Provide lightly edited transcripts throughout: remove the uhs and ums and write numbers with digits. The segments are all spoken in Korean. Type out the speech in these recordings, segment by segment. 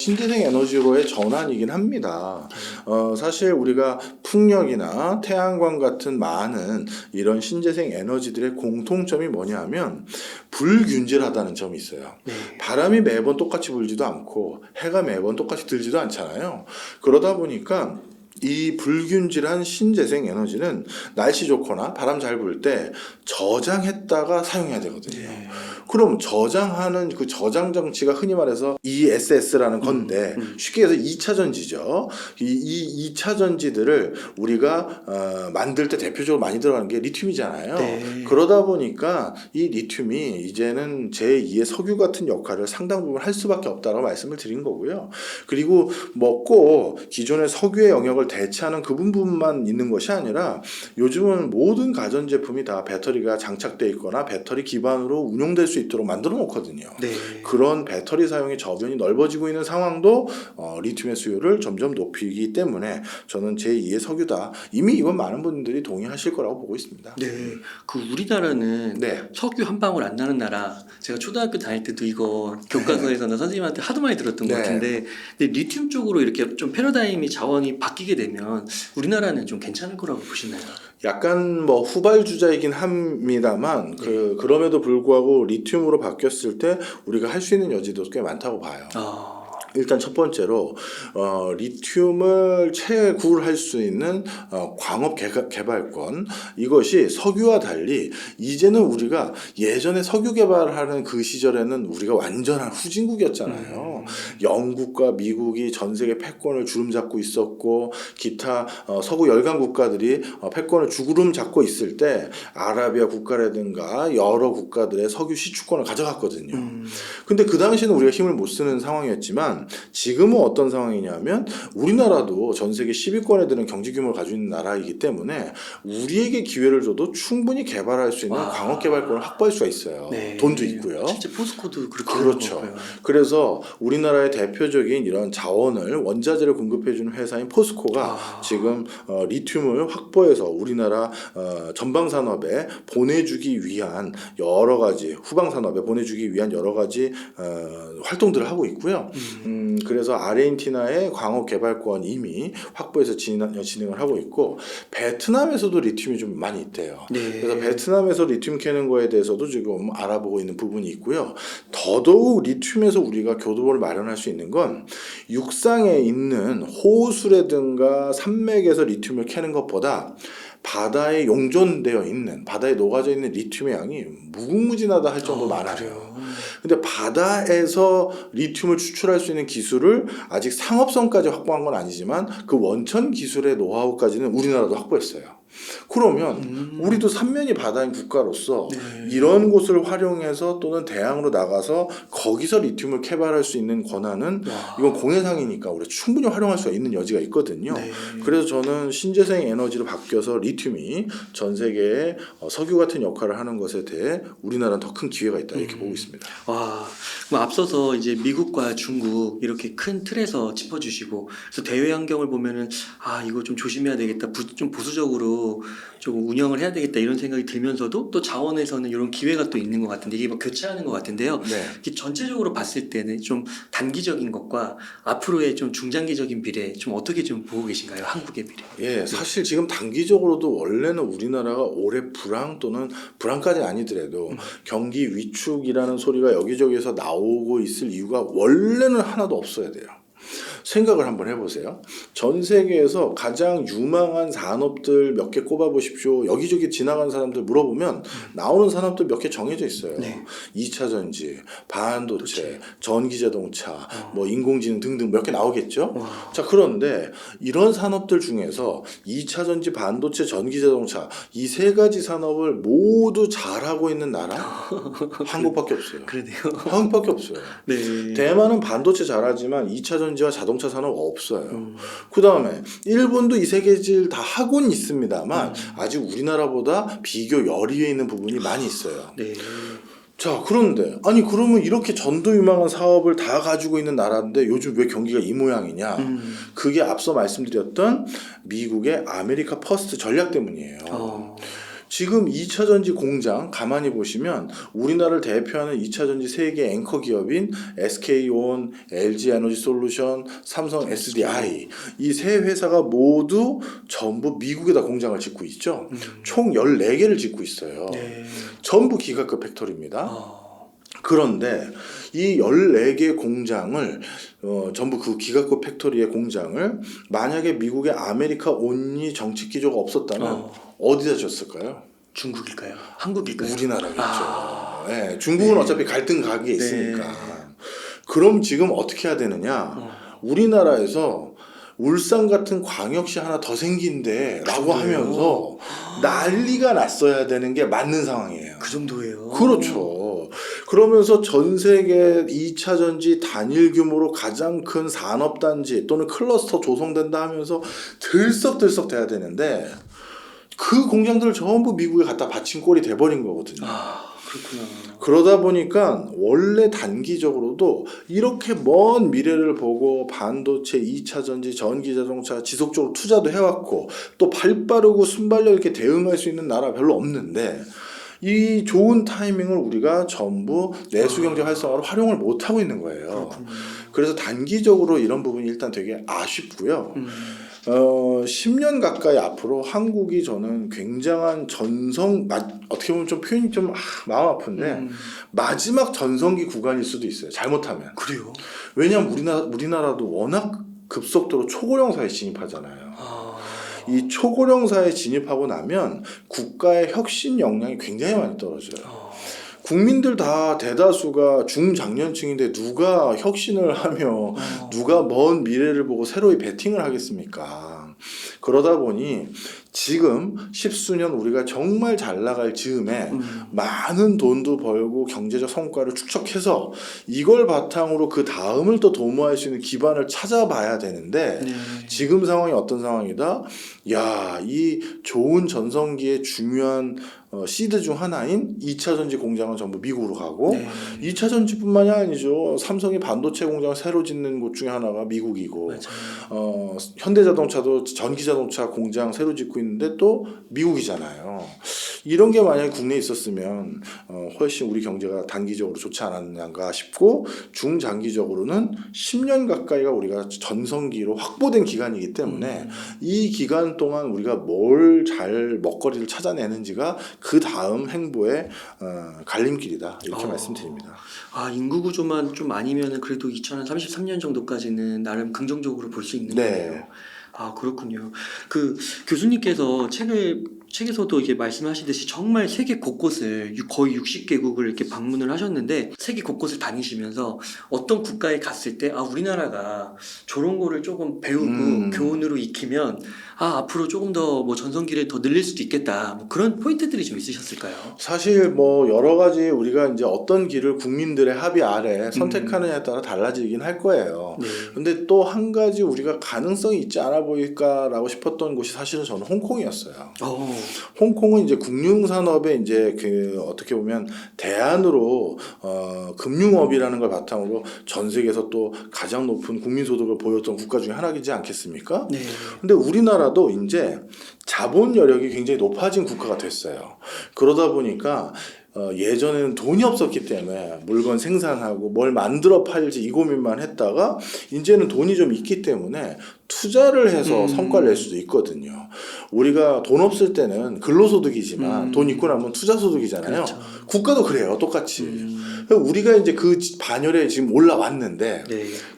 신재생 에너지로의 전환이긴 합니다. 사실 우리가 풍력이나 태양광 같은 많은 이런 신재생 에너지들의 공통점이 뭐냐 하면 불균질하다는 점이 있어요. 네. 바람이 매번 똑같이 불지도 않고 해가 매번 똑같이 들지도 않잖아요. 그러다 보니까 이 불균질한 신재생 에너지는 날씨 좋거나 바람 잘 불 때 저장했다가 사용해야 되거든요. 네. 그럼 저장하는 그 저장 장치가 흔히 말해서 ESS라는 건데 쉽게 해서 2차 전지죠. 이 2차 전지들을 우리가 만들 때 대표적으로 많이 들어가는 게 리튬이잖아요. 네. 그러다 보니까 이 리튬이 이제는 제2의 석유 같은 역할을 상당 부분 할 수밖에 없다라고 말씀을 드린 거고요. 그리고 뭐 꼭 기존의 석유의 영역을 대체하는 그 부분만 있는 것이 아니라 요즘은 모든 가전제품이 다 배터리가 장착되어 있거나 배터리 기반으로 운용될 수 있도록 만들어 놓거든요. 네. 그런 배터리 사용의 저변이 넓어지고 있는 상황도 리튬의 수요를 점점 높이기 때문에 저는 제2의 석유다. 이미 이건 많은 분들이 동의하실 거라고 보고 있습니다. 네. 그 우리나라는 네. 석유 한 방울 안 나는 나라. 제가 초등학교 다닐 때도 이거 교과서에서나 선생님한테 하도 많이 들었던 것 네. 같은데, 근데 리튬 쪽으로 이렇게 좀 패러다임이 자원이 바뀌게 되면 우리나라는 좀 괜찮을 거라고 보시나요? 약간 뭐 후발주자이긴 합니다만 그럼에도 불구하고 리튬으로 바뀌었을 때 우리가 할 수 있는 여지도 꽤 많다고 봐요. 일단 첫 번째로 리튬을 채굴할 수 있는 광업 개발권, 이것이 석유와 달리 이제는 우리가 예전에 석유 개발하는 그 시절에는 우리가 완전한 후진국이었잖아요. 영국과 미국이 전 세계 패권을 주름잡고 있었고 기타 서구 열강 국가들이 패권을 주름잡고 있을 때 아라비아 국가라든가 여러 국가들의 석유 시추권을 가져갔거든요. 근데 그 당시에는 우리가 힘을 못 쓰는 상황이었지만 지금은 어떤 상황이냐면 우리나라도 전 세계 10위권에 드는 경제 규모를 가지고 있는 나라이기 때문에 우리에게 기회를 줘도 충분히 개발할 수 있는 광업 개발권을 확보할 수가 있어요. 네. 돈도 있고요. 실제 포스코도 그렇게 그렇죠. 그래서 우리나라의 대표적인 이런 자원을 원자재를 공급해주는 회사인 포스코가 지금 리튬을 확보해서 우리나라 전방 산업에 보내주기 위한 여러 가지 후방 산업에 보내주기 위한 여러 가지 활동들을 하고 있고요. 그래서 아르헨티나의 광업 개발권 이미 확보해서 진행을 하고 있고 베트남에서도 리튬이 좀 많이 있대요. 네. 그래서 베트남에서 리튬 캐는 거에 대해서도 지금 알아보고 있는 부분이 있고요. 더더욱 리튬에서 우리가 교두보를 마련할 수 있는 건 육상에 있는 호수라든가 산맥에서 리튬을 캐는 것보다 바다에 용존되어 있는, 바다에 녹아져 있는 리튬의 양이 무궁무진하다 할 정도로 많아요. 근데 바다에서 리튬을 추출할 수 있는 기술을 아직 상업성까지 확보한 건 아니지만 그 원천 기술의 노하우까지는 우리나라도 확보했어요. 그러면 우리도 삼면이 바다인 국가로서 이런 곳을 활용해서 또는 대양으로 나가서 거기서 리튬을 개발할 수 있는 권한은 이건 공해상이니까 우리가 충분히 활용할 수 있는 여지가 있거든요. 그래서 저는 신재생 에너지로 바뀌어서 리튬이 전 세계에 석유 같은 역할을 하는 것에 대해 우리나라는 더 큰 기회가 있다 이렇게 보고 있습니다. 와, 그럼 앞서서 이제 미국과 중국 이렇게 큰 틀에서 짚어주시고, 그래서 대외 환경을 보면은 이거 좀 조심해야 되겠다, 좀 보수적으로 좀 운영을 해야 되겠다 이런 생각이 들면서도 또 자원에서는 이런 기회가 또 있는 것 같은데 이게 뭐 교차하는 것 같은데요. 이렇게 전체적으로 봤을 때는 좀 단기적인 것과 앞으로의 좀 중장기적인 미래 좀 어떻게 좀 보고 계신가요? 한국의 미래. 예, 사실 지금 단기적으로도 원래는 우리나라가 올해 불황 또는 불황까지 아니더라도 경기 위축이라는 소리가 여기저기서 나오고 있을 이유가 원래는 하나도 없어야 돼요. 생각을 한번 해보세요. 전 세계에서 가장 유망한 산업들 몇 개 꼽아보십시오. 여기저기 지나가는 사람들 물어보면 나오는 산업들 몇 개 정해져 있어요. 2차 전지, 반도체, 전기자동차, 뭐 인공지능 등등 몇 개 나오겠죠. 자, 그런데 이런 산업들 중에서 2차 전지, 반도체, 전기자동차 이 세 가지 산업을 모두 잘하고 있는 나라 한국밖에 없어요. 그러네요. 한국밖에 없어요. 네. 대만은 반도체 잘하지만 2차 전지와 자동차 산업 없어요. 그 다음에 일본도 이 세 가지를 다 하고는 있습니다만 아직 우리나라보다 비교 열의에 있는 부분이 많이 있어요. 자, 그런데 아니 그러면 이렇게 전도유망한 사업을 다 가지고 있는 나라인데 요즘 왜 경기가 이 모양이냐? 그게 앞서 말씀드렸던 미국의 아메리카 퍼스트 전략 때문이에요. 지금 2차 전지 공장 가만히 보시면 우리나라를 대표하는 2차 전지 세계 앵커 기업인 SK온, LG 에너지 솔루션, 삼성 SDI 이 세 회사가 모두 전부 미국에다 공장을 짓고 있죠. 총 14개를 짓고 있어요. 네. 전부 기가급 팩토리입니다. 그런데 이 14개 공장을 전부 그 기가급 팩토리의 공장을 만약에 미국의 아메리카 온리 정책 기조가 없었다면 어디다 줬을까요? 중국일까요? 한국일까요? 우리나라겠죠. 네, 중국은 어차피 갈등 가기에 있으니까. 그럼 지금 어떻게 해야 되느냐? 우리나라에서 울산 같은 광역시 하나 더 생긴데 라고 하면서 난리가 났어야 되는 게 맞는 상황이에요. 그 정도예요. 그렇죠. 그러면서 전 세계 2차 전지 단일 규모로 가장 큰 산업단지 또는 클러스터 조성된다 하면서 들썩들썩 돼야 되는데 그 공장들을 전부 미국에 갖다 바친 꼴이 돼버린 거거든요. 그렇구나. 그러다 보니까 원래 단기적으로도 이렇게 먼 미래를 보고 반도체, 2차 전지, 전기자동차 지속적으로 투자도 해왔고 또 발빠르고 순발력 있게 대응할 수 있는 나라 별로 없는데 이 좋은 타이밍을 우리가 전부 내수경제 활성화로 활용을 못하고 있는 거예요. 그래서 단기적으로 이런 부분이 일단 되게 아쉽고요. 10년 가까이 앞으로 한국이 저는 굉장한 어떻게 보면 좀 표현이 좀 마음 아픈데 마지막 전성기 구간일 수도 있어요. 잘못하면. 그래요? 왜냐하면 우리나라도 워낙 급속도로 초고령사에 진입하잖아요. 이 초고령사에 진입하고 나면 국가의 혁신 역량이 굉장히 많이 떨어져요. 국민들 다 대다수가 중장년층인데 누가 혁신을 하며 누가 먼 미래를 보고 새로이 베팅을 하겠습니까? 그러다 보니 지금 십수년 우리가 정말 잘 나갈 즈음에 많은 돈도 벌고 경제적 성과를 축적해서 이걸 바탕으로 그 다음을 또 도모할 수 있는 기반을 찾아봐야 되는데 지금 상황이 어떤 상황이다? 야, 이 좋은 전성기의 중요한 시드 중 하나인 2차 전지 공장은 전부 미국으로 가고 2차 전지뿐만이 아니죠. 삼성이 반도체 공장을 새로 짓는 곳 중에 하나가 미국이고 현대자동차도 전기자동차 공장 새로 짓고 있는데 또 미국이잖아요. 이런 게 만약에 국내에 있었으면 훨씬 우리 경제가 단기적으로 좋지 않았는가 싶고 중장기적으로는 10년 가까이가 우리가 전성기로 확보된 기간이기 때문에 이 기간 동안 우리가 뭘 잘 먹거리를 찾아내는지가 그 다음 행보의 갈림길이다 이렇게 말씀드립니다. 인구 구조만 좀 아니면은 그래도 2033년 정도까지는 나름 긍정적으로 볼 수 있는 거네요. 그렇군요. 그 교수님께서 책에서도 이게 말씀하시듯이 정말 세계 곳곳을 거의 60개국을 이렇게 방문을 하셨는데 세계 곳곳을 다니시면서 어떤 국가에 갔을 때 우리나라가 저런 거를 조금 배우고 교훈으로 익히면 앞으로 조금 더 뭐 전성기를 더 늘릴 수도 있겠다. 뭐 그런 포인트들이 좀 있으셨을까요? 사실 뭐 여러 가지 우리가 이제 어떤 길을 국민들의 합의 아래 선택하느냐에 따라 달라지긴 할 거예요. 근데 또 한 가지 우리가 가능성이 있지 않아 보일까라고 싶었던 곳이 사실은 저는 홍콩이었어요. 홍콩은 이제 금융산업의 이제 그 어떻게 보면 대안으로 금융업이라는 걸 바탕으로 전 세계에서 또 가장 높은 국민소득을 보였던 국가 중에 하나이지 않겠습니까? 근데 우리나라도 이제 자본 여력이 굉장히 높아진 국가가 됐어요. 그러다 보니까 예전에는 돈이 없었기 때문에 물건 생산하고 뭘 만들어 팔지 이 고민만 했다가 이제는 돈이 좀 있기 때문에 투자를 해서 성과를 낼 수도 있거든요. 우리가 돈 없을 때는 근로소득이지만 돈 있고 나면 투자소득이잖아요. 그렇죠. 국가도 그래요. 똑같이. 우리가 이제 그 반열에 지금 올라왔는데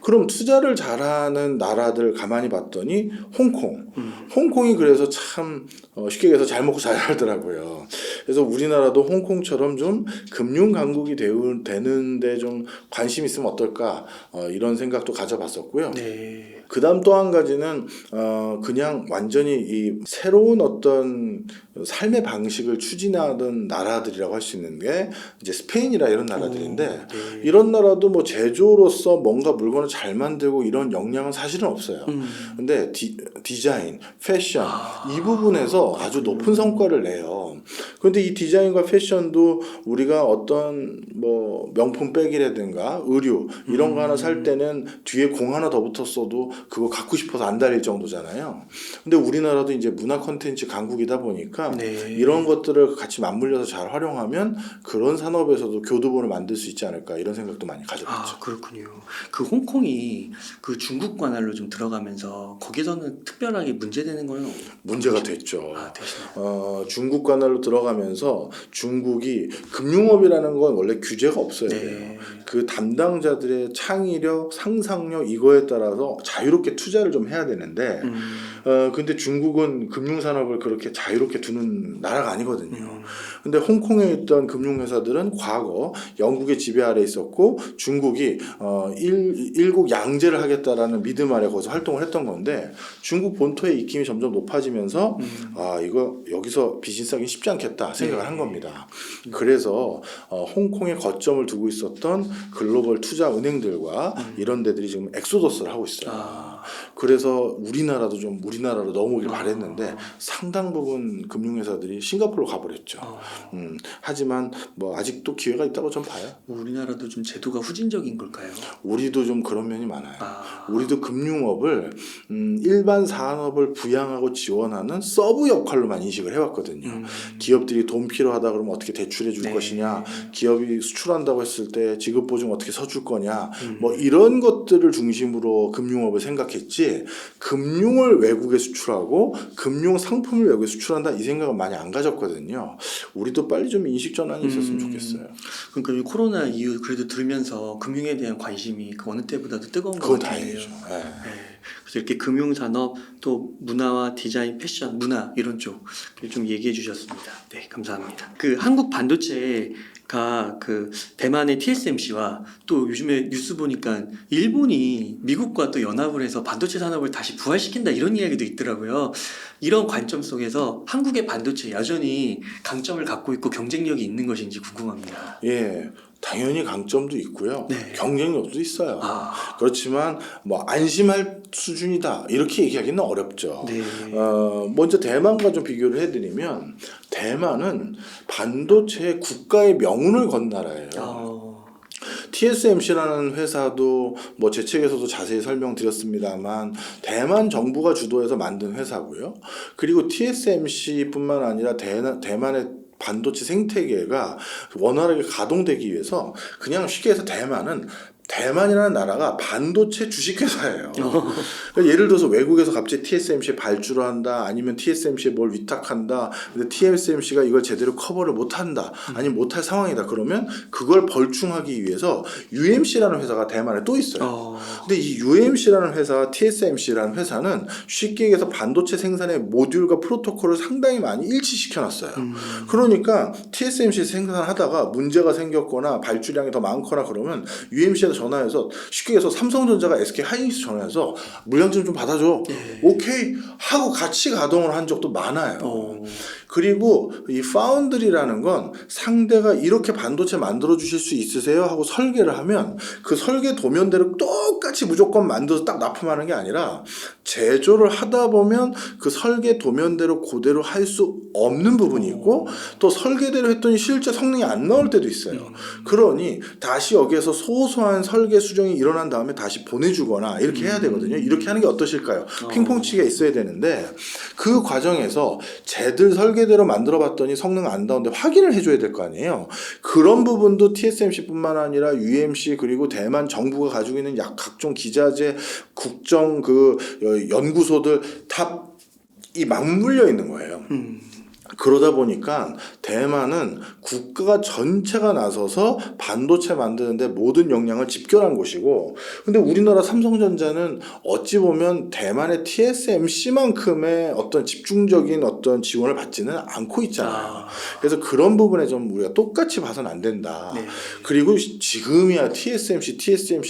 그럼 투자를 잘하는 나라들 가만히 봤더니 홍콩이 그래서 참 쉽게 얘기해서 잘 먹고 잘 살더라고요. 그래서 우리나라도 홍콩처럼 좀 금융 강국이 되는데 좀 관심 있으면 어떨까 이런 생각도 가져봤었고요. 그다음 또 한 가지는 그냥 완전히 이 새로운 어떤 삶의 방식을 추진하던 나라들이라고 할 수 있는 게 이제 스페인이라 이런 나라들인데 이런 나라도 뭐 제조로서 뭔가 물건을 잘 만들고 이런 역량은 사실은 없어요. 근데 디자인, 패션 이 부분에서 아주 높은 성과를 내요. 그런데 이 디자인과 패션도 우리가 어떤 뭐 명품 백이라든가 의류 이런 거 하나 살 때는 뒤에 공 하나 더 붙었어도 그거 갖고 싶어서 안 달릴 정도잖아요. 근데 우리나라도 이제 문화 콘텐츠 강국이다 보니까 네. 이런 것들을 같이 맞물려서 잘 활용하면 그런 산업에서도 교두보를 만들 수 있지 않을까 이런 생각도 많이 가져봤죠. 아, 그렇군요. 그 홍콩이 그 중국 관할로 좀 들어가면서 거기서는 특별하게 문제되는 건 문제가 됐죠. 아, 되시나요? 중국 관할로 들어가면서 중국이 금융업이라는 건 원래 규제가 없어야 돼요. 네. 그 담당자들의 창의력, 상상력 이거에 따라서 자유롭게 투자를 좀 해야 되는데 근데 중국은 금융산업을 그렇게 자유롭게 두는 나라가 아니거든요. 근데 홍콩에 있던 금융회사들은 과거 영국의 지배 아래 있었고 중국이 일국 양제를 하겠다라는 믿음 아래 거기서 활동을 했던 건데 중국 본토의 입김이 점점 높아지면서 이거 여기서 비즈니스 하기 쉽지 않겠다 생각을 한 겁니다. 그래서 홍콩에 거점을 두고 있었던 글로벌 투자 은행들과 이런 데들이 지금 엑소더스를 하고 있어요. 그래서 우리나라로 넘어오길 바랬는데 상당 부분 금융회사들이 싱가포르로 가버렸죠. 하지만 뭐 아직도 기회가 있다고 전 봐요. 우리나라도 좀 제도가 후진적인 걸까요? 우리도 좀 그런 면이 많아요. 우리도 금융업을 일반 산업을 부양하고 지원하는 서브 역할로만 인식을 해왔거든요. 기업들이 돈 필요하다 그러면 어떻게 대출해 줄 네. 것이냐, 기업이 수출한다고 했을 때 지급보증 어떻게 서줄 거냐, 뭐 이런 것들을 중심으로 금융업을 생각했지 금융을 외국에 수출하고 금융 상품을 외국에 수출한다 이 생각은 많이 안 가졌거든요. 우리도 빨리 좀 인식 전환이 있었으면 좋겠어요. 그러니까 이 코로나 이후 그래도 들면서 금융에 대한 관심이 그 어느 때보다도 뜨거운 것 그건 같아요. 다행이죠. 네. 그래서 이렇게 금융산업 또 문화와 디자인, 패션, 문화 이런 쪽 좀 얘기해 주셨습니다. 네, 감사합니다. 그 한국 반도체가 그 대만의 TSMC와 또 요즘에 뉴스 보니까 일본이 미국과 또 연합을 해서 반도체 산업을 다시 부활시킨다 이런 이야기도 있더라고요. 이런 관점 속에서 한국의 반도체 여전히 강점을 갖고 있고 경쟁력이 있는 것인지 궁금합니다. 예. 당연히 강점도 있고요. 네. 경쟁력도 있어요. 그렇지만 뭐 안심할 수준이다 이렇게 얘기하기는 어렵죠. 네. 먼저 대만과 좀 비교를 해드리면 대만은 반도체 국가의 명운을 건 나라예요. TSMC라는 회사도 뭐 제 책에서도 자세히 설명드렸습니다만 대만 정부가 주도해서 만든 회사고요. 그리고 TSMC뿐만 아니라 대만의 반도체 생태계가 원활하게 가동되기 위해서 그냥 쉽게 해서 대만이라는 나라가 반도체 주식회사예요. 그러니까 예를 들어서 외국에서 갑자기 TSMC에 발주를 한다, 아니면 TSMC에 뭘 위탁한다, 근데 TSMC가 이걸 제대로 커버를 못한다, 아니면 못할 상황이다. 그러면 그걸 벌충하기 위해서 UMC라는 회사가 대만에 또 있어요. 근데 이 UMC라는 회사, TSMC라는 회사는 쉽게 얘기해서 반도체 생산의 모듈과 프로토콜을 상당히 많이 일치시켜놨어요. 그러니까 TSMC 생산하다가 문제가 생겼거나 발주량이 더 많거나 그러면 UMC에서 전화해서 쉽게 해서 삼성전자가 SK 하이닉스 전화해서 물량 좀 받아줘. 오케이 하고 같이 가동을 한 적도 많아요. 그리고 이 파운드리라는 건 상대가 이렇게 반도체 만들어 주실 수 있으세요? 하고 설계를 하면 그 설계 도면대로 똑같이 무조건 만들어서 딱 납품하는 게 아니라 제조를 하다 보면 그 설계 도면대로 그대로 할 수 없는 부분이 있고 또 설계대로 했더니 실제 성능이 안 나올 때도 있어요. 그러니 다시 여기에서 소소한 설계 수정이 일어난 다음에 다시 보내주거나 이렇게 해야 되거든요. 이렇게 하는 게 어떠실까요? 핑퐁치기가 있어야 되는데 그 과정에서 쟤들 설계대로 만들어 봤더니 성능 안 나오는데 확인을 해줘야 될 거 아니에요. 그런 부분도 TSMC뿐만 아니라 UMC 그리고 대만 정부가 가지고 있는 각종 기자재 국정 그 연구소들 다 이 맞물려 있는 거예요. 그러다 보니까 대만은 국가가 전체가 나서서 반도체 만드는데 모든 역량을 집결한 곳이고, 근데 우리나라 삼성전자는 어찌 보면 대만의 TSMC만큼의 어떤 집중적인 어떤 지원을 받지는 않고 있잖아요. 그래서 그런 부분에 좀 우리가 똑같이 봐서는 안 된다. 그리고 지금이야 TSMC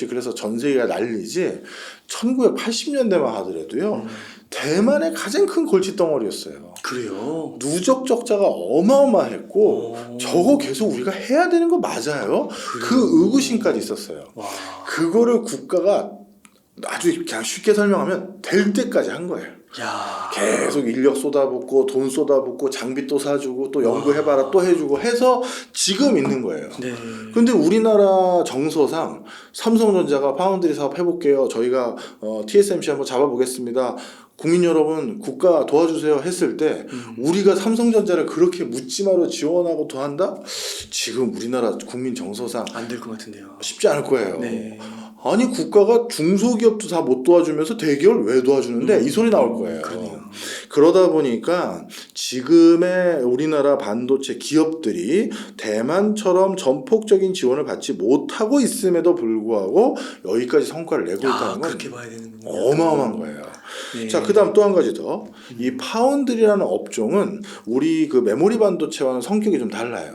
그래서 전 세계가 난리지 1980년대만 하더라도요. 대만의 가장 큰 골칫덩어리였어요. 그래요? 누적 적자가 어마어마했고 저거 계속 우리가 해야 되는 거 맞아요? 그 의구심까지 있었어요. 그거를 국가가 아주 그냥 쉽게 설명하면 될 때까지 한 거예요. 야. 계속 인력 쏟아붓고 돈 쏟아붓고 장비 또 사주고 또 연구해봐라 또 해주고 해서 지금 있는 거예요. 네. 근데 우리나라 정서상 삼성전자가 파운드리 사업 해볼게요. 저희가 TSMC 한번 잡아보겠습니다. 국민 여러분 국가 도와주세요 했을 때 우리가 삼성전자를 그렇게 묻지마로 지원하고 도한다? 지금 우리나라 국민 정서상 안 될 것 같은데요. 쉽지 않을 거예요. 네. 아니 국가가 중소기업도 다 못 도와주면서 대기업을 왜 도와주는데 이 소리 나올 거예요. 그러네요. 그러다 보니까 지금의 우리나라 반도체 기업들이 대만처럼 전폭적인 지원을 받지 못하고 있음에도 불구하고 여기까지 성과를 내고 있다는 건 그렇게 봐야 되는군요. 어마어마한 거예요. 네. 자, 그다음 또 한 가지 더. 이 파운드리라는 업종은 우리 그 메모리 반도체와는 성격이 좀 달라요.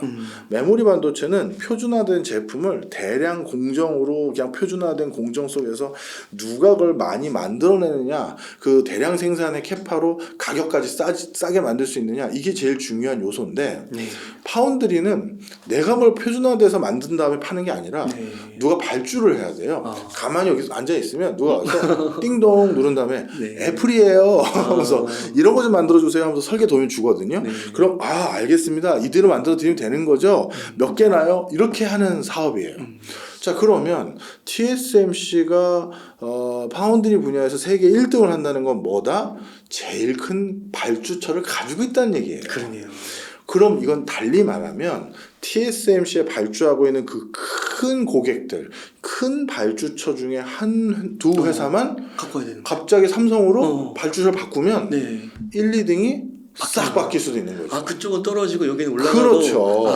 메모리 반도체는 표준화된 제품을 대량 공정으로 그냥 표준화된 공정 속에서 누가 그걸 많이 만들어내느냐, 그 대량 생산의 캐파로 가격까지 싸게 만들 수 있느냐, 이게 제일 중요한 요소인데 네. 파운드리는 내가 뭘 표준화돼서 만든 다음에 파는 게 아니라 네. 누가 발주를 해야 돼요. 가만히 여기서 앉아 있으면 누가 와서 띵동 누른 다음에 네. 애플이에요 하면서 이런 거 좀 만들어 주세요 하면서 설계 도면 주거든요. 네. 그럼 알겠습니다. 이대로 만들어 드리면 되는 거죠. 몇 개나요? 이렇게 하는 사업이에요. 자, 그러면 TSMC가 파운드리 분야에서 세계 1등을 한다는 건 뭐다? 제일 큰 발주처를 가지고 있다는 얘기예요. 그러네요. 그럼 이건 달리 말하면 TSMC에 발주하고 있는 그 큰 고객들, 큰 발주처 중에 두 회사만 갖고 와야 되는 거. 갑자기 삼성으로 발주처를 바꾸면 네. 1, 2등이 싹 바뀔 수도 있는 거죠. 그쪽은 떨어지고 여기는 올라가고. 그렇죠.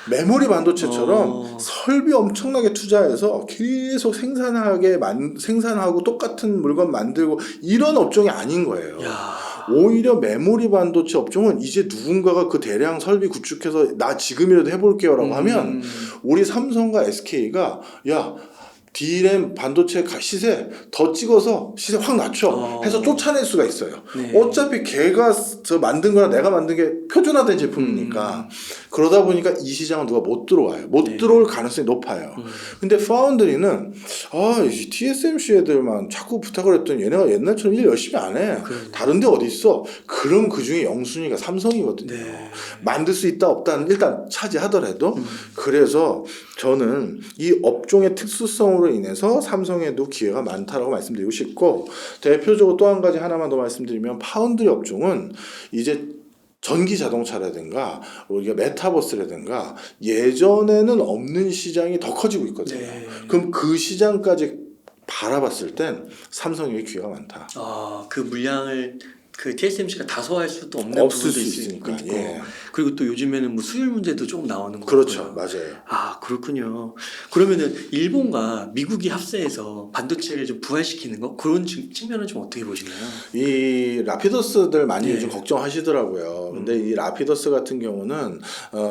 메모리 반도체처럼 설비 엄청나게 투자해서 계속 생산하고 똑같은 물건 만들고 이런 업종이 아닌 거예요. 야. 오히려 메모리 반도체 업종은 이제 누군가가 그 대량 설비 구축해서 나 지금이라도 해볼게요라고 하면 우리 삼성과 SK가 야 D램 반도체 시세 더 찍어서 시세 확 낮춰 해서 쫓아낼 수가 있어요. 네. 어차피 걔가 저 만든 거랑 내가 만든 게 표준화된 제품이니까 그러다 보니까 이 시장은 누가 못 들어와요. 못 들어올 가능성이 높아요. 근데 파운드리는 이 TSMC 애들만 자꾸 부탁을 했더니 얘네가 옛날처럼 일 열심히 안 해. 다른 데 어디 있어? 그럼 그 중에 영순위가 삼성이거든요. 네. 만들 수 있다 없다는 일단 차지하더라도 그래서 저는 이 업종의 특수성으로 인해서 삼성에도 기회가 많다라고 말씀드리고 싶고 대표적으로 또 한 가지 하나만 더 말씀드리면 파운드리 업종은 이제 전기 자동차라든가 우리가 메타버스라든가 예전에는 없는 시장이 더 커지고 있거든요. 네. 그럼 그 시장까지 바라봤을 땐 삼성에게 기회가 많다. 그 물량을 그 TSMC가 다 소화할 수도 없는 없을 부분도 수 있을 있으니까. 있고. 예. 그리고 또 요즘에는 뭐 수율 문제도 조금 나오는 거고요. 그렇죠, 맞아요. 그렇군요. 그러면은 일본과 미국이 합세해서 반도체를 좀 부활시키는 거 그런 측면은 좀 어떻게 보시나요? 이 라피더스들 많이 네. 요즘 걱정하시더라고요. 근데 이 라피더스 같은 경우는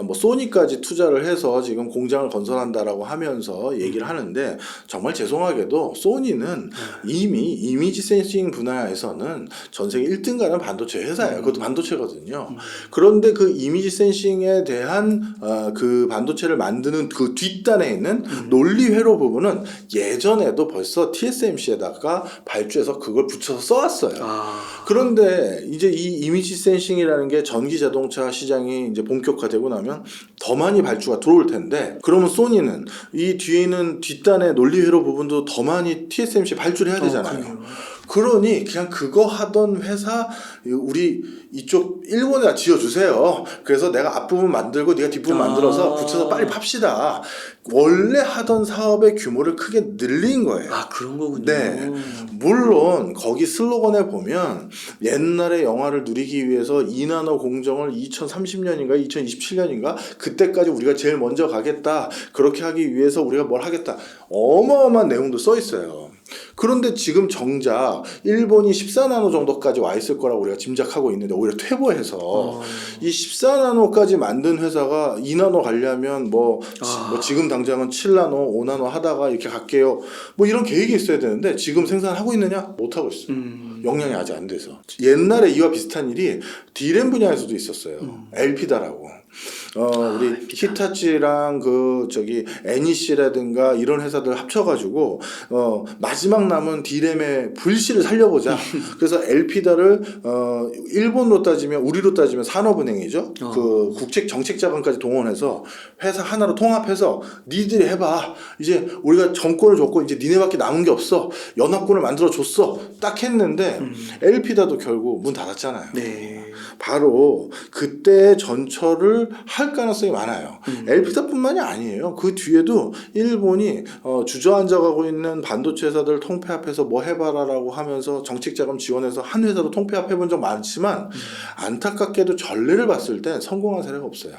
뭐 소니까지 투자를 해서 지금 공장을 건설한다라고 하면서 얘기를 하는데 정말 죄송하게도 소니는 이미 이미지 센싱 분야에서는 전 세계 1등 가는 반도체 회사예요. 그것도 반도체거든요. 그런데 그 이미지 센싱에 대한 그 반도체를 만드는 그 뒷단에 있는 논리 회로 부분은 예전에도 벌써 TSMC에다가 발주해서 그걸 붙여서 써왔어요. 그런데 이제 이 이미지 센싱이라는 게 전기 자동차 시장이 이제 본격화되고 나면 더 많이 발주가 들어올 텐데 그러면 소니는 이 뒤에 있는 뒷단의 논리 회로 부분도 더 많이 TSMC 발주를 해야 되잖아요. 그러니 그냥 그거 하던 회사 우리 이쪽 일본에다 지어주세요. 그래서 내가 앞부분 만들고 네가 뒷부분 만들어서 붙여서 빨리 팝시다. 원래 하던 사업의 규모를 크게 늘린 거예요. 그런 거군요. 네. 물론 거기 슬로건에 보면 옛날에 영화를 누리기 위해서 2나노 공정을 2030년인가 2027년인가 그때까지 우리가 제일 먼저 가겠다. 그렇게 하기 위해서 우리가 뭘 하겠다. 어마어마한 내용도 써 있어요. 그런데 지금 정작 일본이 14나노 정도까지 와 있을 거라고 우리가 짐작하고 있는데 오히려 퇴보해서 이 14나노까지 만든 회사가 2나노 가려면 뭐 지금 당장은 7나노, 5나노 하다가 이렇게 갈게요. 뭐 이런 계획이 있어야 되는데 지금 생산하고 있느냐? 못 하고 있어요. 역량이 아직 안 돼서. 옛날에 이와 비슷한 일이 D램 분야에서도 있었어요. 엘피다라고. 우리 히타치랑 NEC라든가 이런 회사들 합쳐가지고 마지막 남은 D램의 불씨를 살려보자. 그래서 엘피다를 일본으로 따지면 우리로 따지면 산업은행이죠. 그 국책 정책자금까지 동원해서 회사 하나로 통합해서 니들이 해봐. 이제 우리가 정권을 줬고 이제 니네밖에 남은 게 없어. 연합군을 만들어 줬어. 딱 했는데 엘피다도 결국 문 닫았잖아요. 네. 바로 그때 전철을 할 가능성이 많아요. 엘피다뿐만이 아니에요. 그 뒤에도 일본이 주저앉아가고 있는 반도체 회사들 통폐합해서 뭐 해봐라라고 하면서 정책자금 지원해서 한 회사로 통폐합해본 적 많지만 안타깝게도 전례를 봤을 때 성공한 사례가 없어요.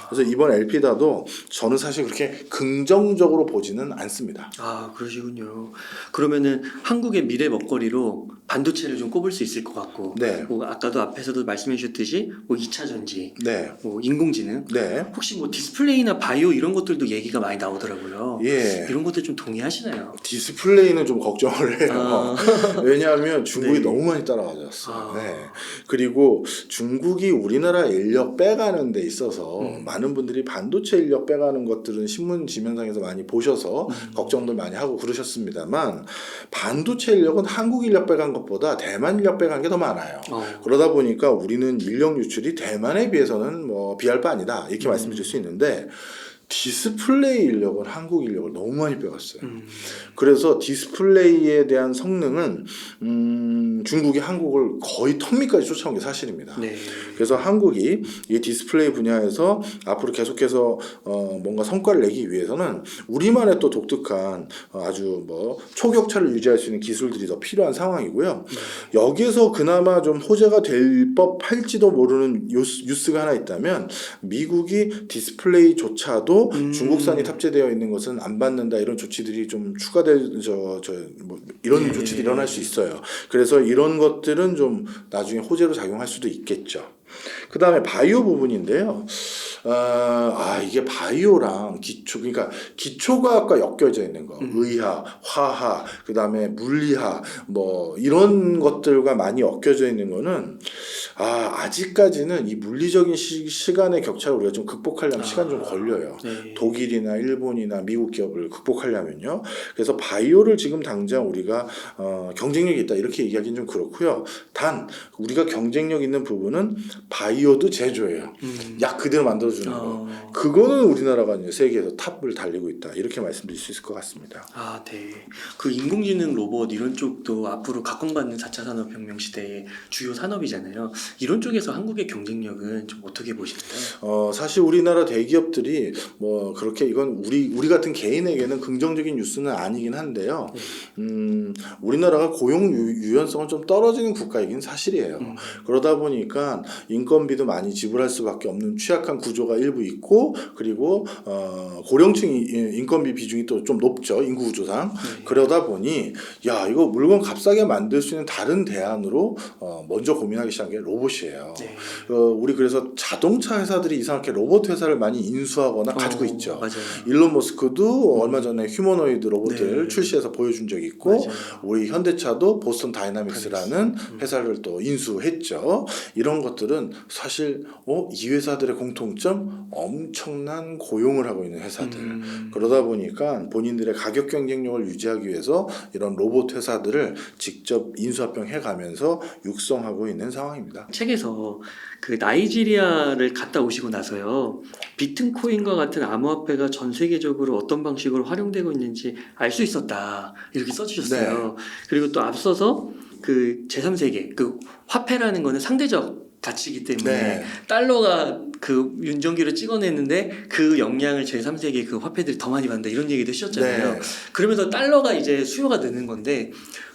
그래서 이번 엘피다도 저는 사실 그렇게 긍정적으로 보지는 않습니다. 아, 그러시군요. 그러면은 한국의 미래 먹거리로 반도체를 좀 꼽을 수 있을 것 같고, 네. 뭐 아까도 앞에서도 말씀해 주셨듯이 뭐 2차 전지, 네. 뭐 인공지능, 네. 혹시 뭐 디스플레이나 바이오 이런 것들도 얘기가 많이 나오더라고요. 예. 이런 것들 좀 동의하시나요? 디스플레이는 좀 걱정을 해요. 왜냐하면 중국이 네. 너무 많이 따라가졌어요. 네. 그리고 중국이 우리나라 인력 빼가는 데 있어서 많은 분들이 반도체 인력 빼가는 것들은 신문 지면상에서 많이 보셔서 걱정들 많이 하고 그러셨습니다만 반도체 인력은 한국 인력 빼간 것보다 대만 인력 빼간 게 더 많아요. 그러다 보니까 우리는 인력 유출이 대만에 비해서는 뭐 비할 바 아니다 이렇게 말씀드릴 수 있는데 디스플레이 인력은 한국 인력을 너무 많이 빼갔어요. 그래서 디스플레이에 대한 성능은 중국이 한국을 거의 턱밑까지 쫓아온 게 사실입니다. 네. 그래서 한국이 이 디스플레이 분야에서 앞으로 계속해서 뭔가 성과를 내기 위해서는 우리만의 또 독특한 아주 뭐 초격차를 유지할 수 있는 기술들이 더 필요한 상황이고요. 여기에서 그나마 좀 호재가 될 법할지도 모르는 뉴스가 하나 있다면 미국이 디스플레이조차도 중국산이 탑재되어 있는 것은 안 받는다 이런 조치들이 좀 추가될 뭐 이런 조치들이 일어날 수 있어요. 그래서 이런 것들은 좀 나중에 호재로 작용할 수도 있겠죠. 그 다음에 바이오 부분인데요. 이게 바이오랑 그러니까 기초과학과 엮여져 있는 거, 의학, 화학, 그 다음에 물리학, 뭐 이런 것들과 많이 엮여져 있는 거는 아직까지는 이 물리적인 시간의 격차를 우리가 좀 극복하려면 시간 좀 걸려요. 네. 독일이나 일본이나 미국 기업을 극복하려면요. 그래서 바이오를 지금 당장 우리가 경쟁력이 있다 이렇게 얘기하기는 좀 그렇고요. 단 우리가 경쟁력 있는 부분은 바이오도 제조예요. 약 그대로 만들어주는 거. 그거는 우리나라가 이제 세계에서 탑을 달리고 있다. 이렇게 말씀드릴 수 있을 것 같습니다. 아, 네. 그 인공지능 로봇 이런 쪽도 앞으로 각광받는 4차 산업혁명 시대의 주요 산업이잖아요. 이런 쪽에서 한국의 경쟁력은 좀 어떻게 보시나요? 사실 우리나라 대기업들이 뭐 그렇게 이건 우리 같은 개인에게는 긍정적인 뉴스는 아니긴 한데요. 우리나라가 고용 유연성은 좀 떨어지는 국가이긴 사실이에요. 그러다 보니까 인건비도 많이 지불할 수밖에 없는 취약한 구조가 일부 있고 그리고 고령층 인건비 비중이 또 좀 높죠. 인구 구조상. 그러다 보니 이거 물건 값싸게 만들 수 있는 다른 대안으로 먼저 고민하기 시작한 게 로봇이에요. 우리 그래서 자동차 회사들이 이상하게 로봇 회사를 많이 인수하거나 가지고 있죠. 맞아요. 일론 머스크도 얼마 전에 휴머노이드 로봇을 출시해서 보여준 적이 있고 맞아요. 우리 현대차도 보스턴 다이나믹스라는 회사를 또 인수했죠. 이런 것들은 사실 이 회사들의 공통점 엄청난 고용을 하고 있는 회사들. 그러다 보니까 본인들의 가격 경쟁력을 유지하기 위해서 이런 로봇 회사들을 직접 인수합병해 가면서 육성하고 있는 상황입니다. 책에서 그 나이지리아를 갔다 오시고 나서요, 비트코인과 같은 암호화폐가 전 세계적으로 어떤 방식으로 활용되고 있는지 알 수 있었다 이렇게 써주셨어요. 그리고 또 앞서서 그 제3세계 그 화폐라는 거는 상대적 가치이기 때문에 달러가 그 윤정기를 찍어냈는데 그 영향을 제3세계 그 화폐들이 더 많이 받는다 이런 얘기도 하셨잖아요. 그러면서 달러가 이제 수요가 느는 건데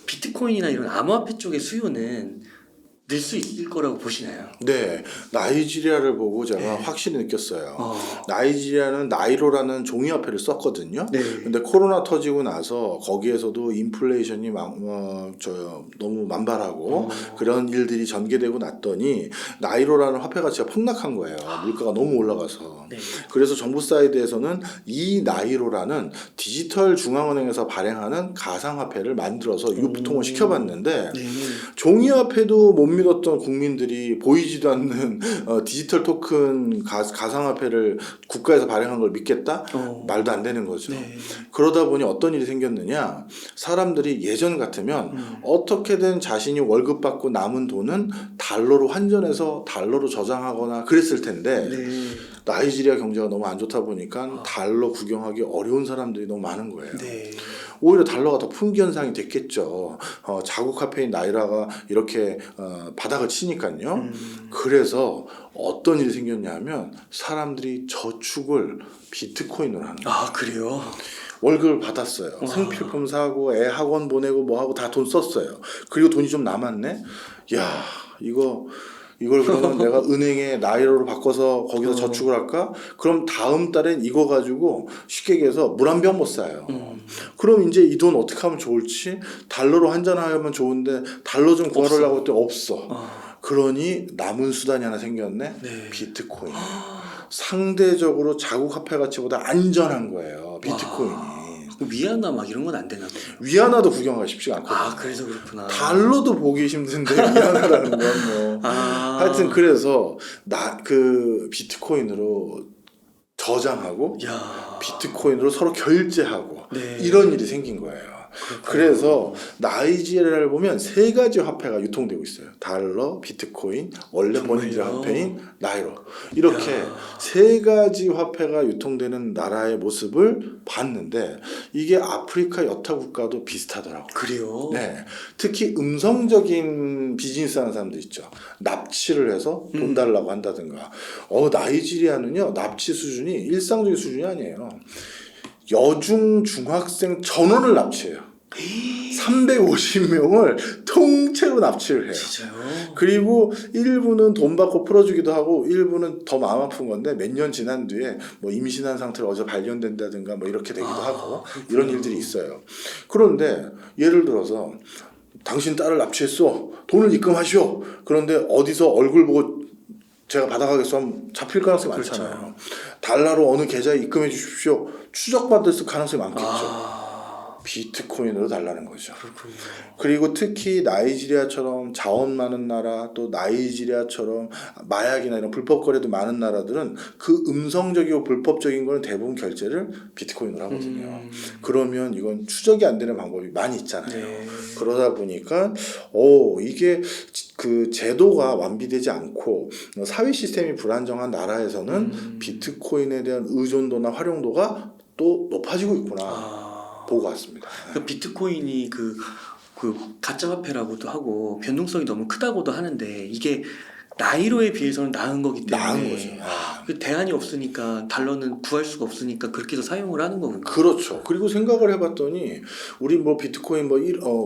비트코인이나 이런 암호화폐 쪽의 수요는 늘 수 있을 거라고 보시나요? 네, 나이지리아를 보고 제가 확실히 느꼈어요. 나이지리아는 나이로라는 종이화폐를 썼거든요. 근데 코로나 터지고 나서 거기에서도 인플레이션이 너무 만발하고 그런 일들이 전개되고 났더니 나이로라는 화폐 가치가 폭락한 거예요. 물가가 너무 올라가서. 그래서 정부 사이드에서는 이 나이로라는 디지털 중앙은행에서 발행하는 가상화폐를 만들어서 유통을 시켜봤는데 종이화폐도 못 믿었던 국민들이 보이지도 않는 디지털 토큰 가상화폐를 국가에서 발행한 걸 믿겠다? 말도 안 되는 거죠. 네. 그러다 보니 어떤 일이 생겼느냐, 사람들이 예전 같으면 어떻게든 자신이 월급 받고 남은 돈은 달러로 환전해서 달러로 저장하거나 그랬을 텐데 네. 나이지리아 경제가 너무 안 좋다 보니까 달러 구경하기 어려운 사람들이 너무 많은 거예요. 네. 오히려 달러가 더 풍기 현상이 됐겠죠. 자국 화폐인 나이라가 이렇게 바닥을 치니까요. 그래서 어떤 일이 생겼냐면 사람들이 저축을 비트코인으로 하는 거예요. 아, 그래요? 월급을 받았어요. 생필품 사고 애 학원 보내고 뭐 하고 다 돈 썼어요. 그리고 돈이 좀 남았네. 야, 이걸 그러면 내가 은행에 나이로로 바꿔서 거기서 저축을 할까? 그럼 다음 달엔 이거 가지고 쉽게 얘기해서 물 한 병 못 사요. 그럼 이제 이 돈 어떻게 하면 좋을지? 달러로 환전하면 좋은데 달러 좀 구하려고 했더니 없어. 그러니 남은 수단이 하나 생겼네. 네. 비트코인. 상대적으로 자국 화폐 가치보다 안전한 거예요. 비트코인이. 위안화 막 이런 건 안 되나 보네요. 위안화도 구경하기 쉽지가 않거든요. 아, 그래서 그렇구나. 달러도 보기 힘든데 위안화라는 건 뭐. 하여튼 그래서 그 비트코인으로 저장하고 야. 비트코인으로 서로 결제하고 네. 이런 일이 생긴 거예요. 그래서 나이지리아를 보면 세 가지 화폐가 유통되고 있어요. 달러, 비트코인, 원래 본인들의 화폐인 나이로. 이렇게 세 가지 화폐가 유통되는 나라의 모습을 봤는데 이게 아프리카 여타 국가도 비슷하더라고요. 그래요? 네. 특히 음성적인 비즈니스 하는 사람들 있죠. 납치를 해서 돈 달라고 한다든가. 나이지리아는요, 납치 수준이 일상적인 수준이 아니에요. 여중 중학생 전원을 납치해요. 350명을 통째로 납치를 해요. 진짜요? 그리고 일부는 돈 받고 풀어주기도 하고 일부는 더 마음 아픈 건데 몇 년 지난 뒤에 뭐 임신한 상태로 어디서 발견된다든가 뭐 이렇게 되기도 하고 이런 일들이 있어요. 그런데 예를 들어서 당신 딸을 납치했어. 돈을 입금하시오. 그런데 어디서 얼굴 보고 제가 받아가겠어 하면 잡힐 가능성이 많잖아요. 그렇죠. 달러로 어느 계좌에 입금해 주십시오. 추적받을 가능성이 많겠죠. 비트코인으로 달라는 거죠. 그렇군요. 그리고 특히 나이지리아처럼 자원 많은 나라, 또 나이지리아처럼 마약이나 이런 불법 거래도 많은 나라들은 그 음성적이고 불법적인 거는 대부분 결제를 비트코인으로 하거든요. 그러면 이건 추적이 안 되는 방법이 많이 있잖아요. 네. 그러다 보니까 이게 그 제도가 완비되지 않고 사회 시스템이 불안정한 나라에서는 비트코인에 대한 의존도나 활용도가 또 높아지고 있구나. 보고 왔습니다. 그 비트코인이 그 가짜 화폐라고도 하고 변동성이 너무 크다고도 하는데 이게 나이로에 비해서는 나은 거기 때문에 나은 거죠. 그 대안이 없으니까 달러는 구할 수가 없으니까 그렇게 해서 사용을 하는 거군요. 그렇죠. 그리고 생각을 해봤더니 우리 뭐 비트코인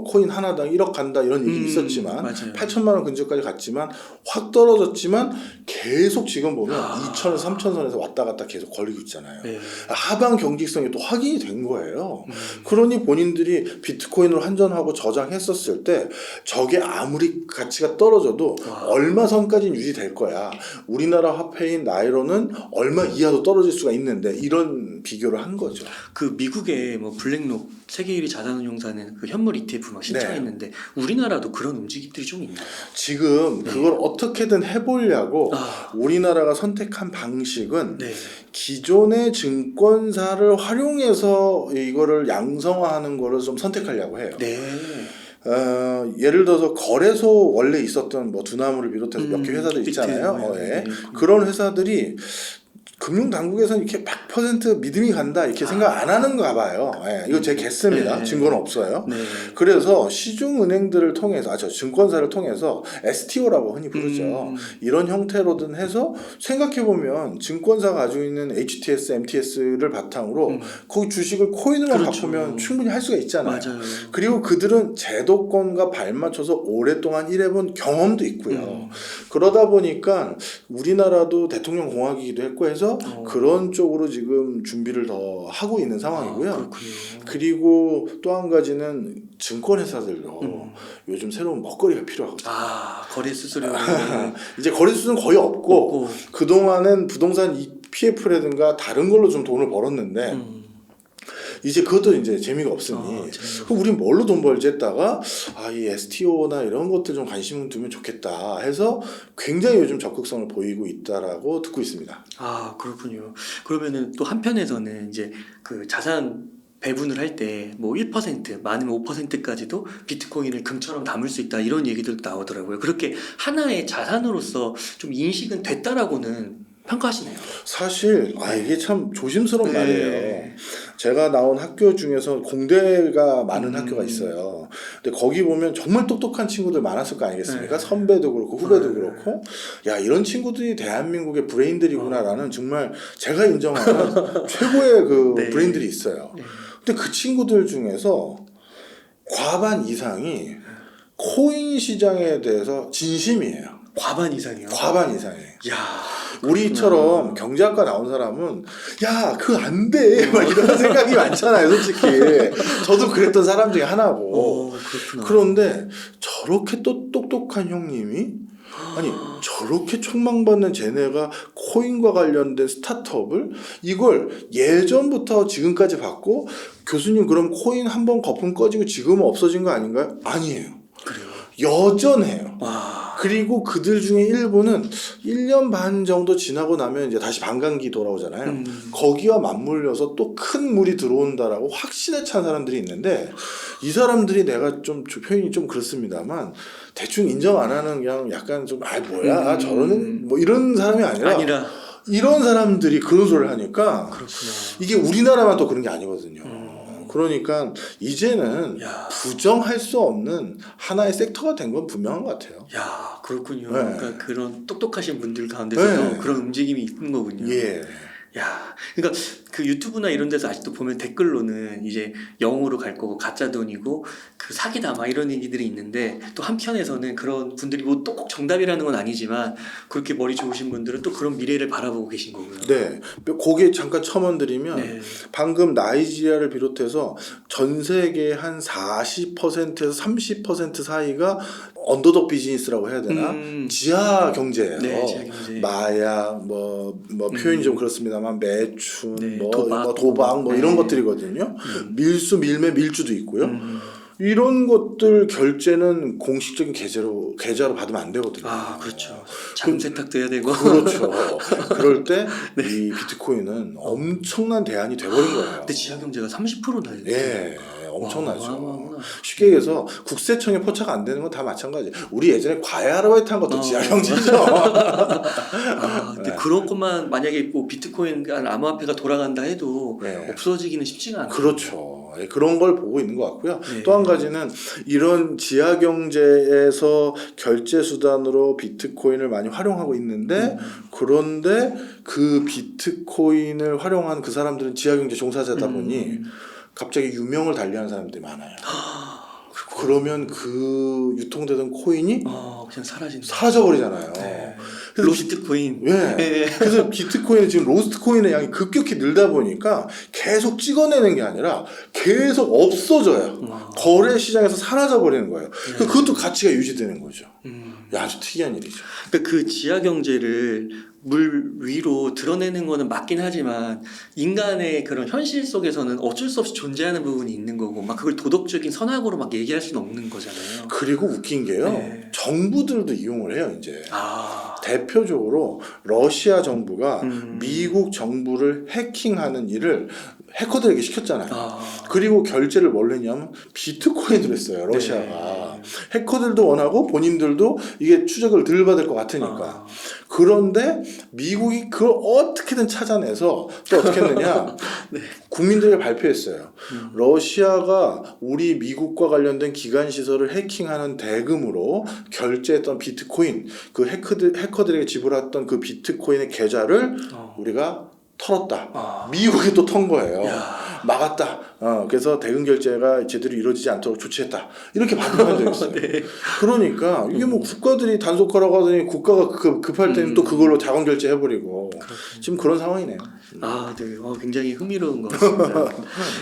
코인 하나당 1억 간다 이런 얘기 있었지만 맞아요. 8천만 원 근처까지 갔지만 확 떨어졌지만 계속 지금 보면 2천, 3천 선에서 왔다 갔다 계속 걸리고 있잖아요. 네. 하방 경직성이 또 확인이 된 거예요. 그러니 본인들이 비트코인으로 환전하고 저장했었을 때 저게 아무리 가치가 떨어져도 얼마 선까지 유지될 거야. 우리나라 화폐인 나이로는 얼마 이하도 떨어질 수가 있는데 이런 비교를 한 거죠. 그 미국의 뭐 블랙록 세계 1위 자산운용사는 그 현물 ETF 막 신청했는데 우리나라도 그런 움직임들이 좀 있나요? 지금 그걸 어떻게든 해보려고 우리나라가 선택한 방식은 네. 기존의 증권사를 활용해서 이거를 양성화하는 거를 좀 선택하려고 해요. 네. 예를 들어서 거래소 원래 있었던 뭐 두나무를 비롯해서 몇 개 회사들 있잖아요. 그런 회사들이 금융당국에서는 이렇게 100% 믿음이 간다 이렇게 생각 안 하는가 봐요. 이거 제 개스입니다. 네. 증거는 없어요. 네. 그래서 시중은행들을 통해서 증권사를 통해서 STO라고 흔히 부르죠. 이런 형태로든 해서 생각해보면 증권사가 가지고 있는 HTS, MTS를 바탕으로 거기 주식을 코인으로 바꾸면 충분히 할 수가 있잖아요. 맞아요. 그리고 그들은 제도권과 발맞춰서 오랫동안 일해본 경험도 있고요. 그러다 보니까 우리나라도 대통령 공화국이기도 했고 해서 그런 쪽으로 지금 준비를 더 하고 있는 상황이고요. 그렇군요. 그리고 또 한 가지는 증권회사들도 요즘 새로운 먹거리가 필요하거든요. 거래 수수료 이제 거래 수수는 거의 없고 그동안은 부동산 PF라든가 다른 걸로 좀 돈을 벌었는데 이제 그것도 이제 재미가 없으니 그럼 우린 뭘로 돈 벌지 했다가 이 STO나 이런 것들 좀 관심 두면 좋겠다 해서 굉장히 요즘 적극성을 보이고 있다라고 듣고 있습니다. 아, 그렇군요. 그러면은 또 한편에서는 이제 그 자산 배분을 할 때 뭐 1% 많으면 5%까지도 비트코인을 금처럼 담을 수 있다 이런 얘기들도 나오더라고요. 그렇게 하나의 자산으로서 좀 인식은 됐다라고는 평가하시네요. 사실 이게 참 조심스러운 네. 말이에요. 제가 나온 학교 중에서 공대가 많은 학교가 있어요. 근데 거기 보면 정말 똑똑한 친구들 많았을 거 아니겠습니까? 네. 선배도 그렇고 후배도 그렇고 야 이런 친구들이 대한민국의 브레인들이구나라는 정말 제가 인정하는 최고의 그 네. 브레인들이 있어요. 네. 근데 그 친구들 중에서 과반 이상이 코인 시장에 대해서 진심이에요. 과반 이상이요. 과반 이상이에요. 야, 우리처럼 경제학과 나온 사람은 야 그거 안 돼 막 이런 생각이 많잖아요 솔직히. 저도 그랬던 사람 중에 하나고. 그렇구나. 그런데 저렇게 또 똑똑한 형님이 아니 저렇게 촉망받는 쟤네가 코인과 관련된 스타트업을 이걸 예전부터 지금까지 받고 교수님 그럼 코인 한번 거품 꺼지고 지금은 없어진 거 아닌가요? 아니에요. 그래요. 여전해요. 와. 그리고 그들 중에 일부는 1년 반 정도 지나고 나면 이제 다시 반감기 돌아오잖아요. 거기와 맞물려서 또 큰 물이 들어온다라고 확신에 찬 사람들이 있는데 이 사람들이 내가 좀 표현이 좀 그렇습니다만 대충 인정 안 하는 그냥 약간 좀 뭐야 저러는 뭐 이런 사람이 아니라 이런 사람들이 그런 소리를 하니까 그렇구나. 이게 우리나라만 또 그런 게 아니거든요. 그러니까 이제는 부정할 수 없는 하나의 섹터가 된 건 분명한 것 같아요. 야, 그렇군요. 네. 그러니까 그런 똑똑하신 분들 가운데서도 네. 그런 움직임이 있는 거군요. 예. 야, 그러니까 그 유튜브나 이런 데서 아직도 보면 댓글로는 이제 영으로 갈 거고 가짜 돈이고 그 사기다 막 이런 얘기들이 있는데 또 한편에서는 그런 분들이 뭐 또 꼭 정답이라는 건 아니지만 그렇게 머리 좋으신 분들은 또 그런 미래를 바라보고 계신 거고요. 네. 거기에 잠깐 첨언드리면 네. 방금 나이지리아를 비롯해서 전 세계의 한 40%에서 30% 사이가 언더독 비즈니스라고 해야 되나? 지하 경제예요. 네, 지하 경제. 마약, 뭐 표현이 좀 그렇습니다만 매춘, 네, 뭐 도박. 도박, 뭐 네. 이런 것들이거든요. 밀수, 밀매, 밀주도 있고요. 이런 것들 결제는 공식적인 계좌로 받으면 안 되거든요. 아, 그렇죠. 자금 세탁도 해야 되고. 그렇죠. 그럴 때 이 비트코인은 엄청난 대안이 돼버린 거예요. 근데 지하 경제가 30%나 돼요. 예, 엄청나죠. 어마어마하구나. 쉽게 얘기해서 국세청에 포착 안 되는 건 다 마찬가지. 우리 예전에 과외 아르바이트 한 것도 지하 경제죠. 근데 그런 것만 만약에 뭐 비트코인 암호화폐가 돌아간다 해도 네. 없어지기는 쉽지가 않아요. 그렇죠. 예, 그런 걸 보고 있는 것 같고요. 네. 또 한 가지는 이런 지하 경제에서 결제 수단으로 비트코인을 많이 활용하고 있는데 그런데 그 비트코인을 활용한 그 사람들은 지하 경제 종사자다 보니 갑자기 유명을 달리하는 사람들이 많아요. 그러면 그 유통되던 코인이 그냥 사라져버리잖아요. 네. 그래서 로스트코인. 예. 네. 그래서 비트코인이 지금 로스트코인의 양이 급격히 늘다 보니까 계속 찍어내는 게 아니라 계속 없어져요. 거래 시장에서 사라져버리는 거예요. 그것도 가치가 유지되는 거죠. 아주 특이한 일이죠. 그러니까 그 지하 경제를 물 위로 드러내는 거는 맞긴 하지만 인간의 그런 현실 속에서는 어쩔 수 없이 존재하는 부분이 있는 거고 막 그걸 도덕적인 선악으로 막 얘기할 수는 없는 거잖아요. 그리고 웃긴 게요. 네. 정부들도 이용을 해요, 이제. 아. 대표적으로 러시아 정부가 미국 정부를 해킹하는 일을 해커들에게 시켰잖아요. 그리고 결제를 뭘 했냐면 비트코인으로 했어요, 러시아가. 네. 해커들도 원하고 본인들도 이게 추적을 덜 받을 것 같으니까. 그런데 미국이 그걸 어떻게든 찾아내서 또 어떻게 했느냐. 네. 국민들에게 발표했어요. 러시아가 우리 미국과 관련된 기관 시설을 해킹하는 대금으로 결제했던 비트코인, 그 해커들에게 지불했던 그 비트코인의 계좌를 우리가 털었다. 미국이 또 턴 거예요. 막았다. 그래서 대금 결제가 제대로 이루어지지 않도록 조치했다. 이렇게 발표한 적이 있어요. 네. 그러니까 이게 뭐 국가들이 단속하라고 하더니 국가가 급할 때는 또 그걸로 자금 결제해버리고 지금 그런 상황이네요. 네. 굉장히 흥미로운 것 같습니다.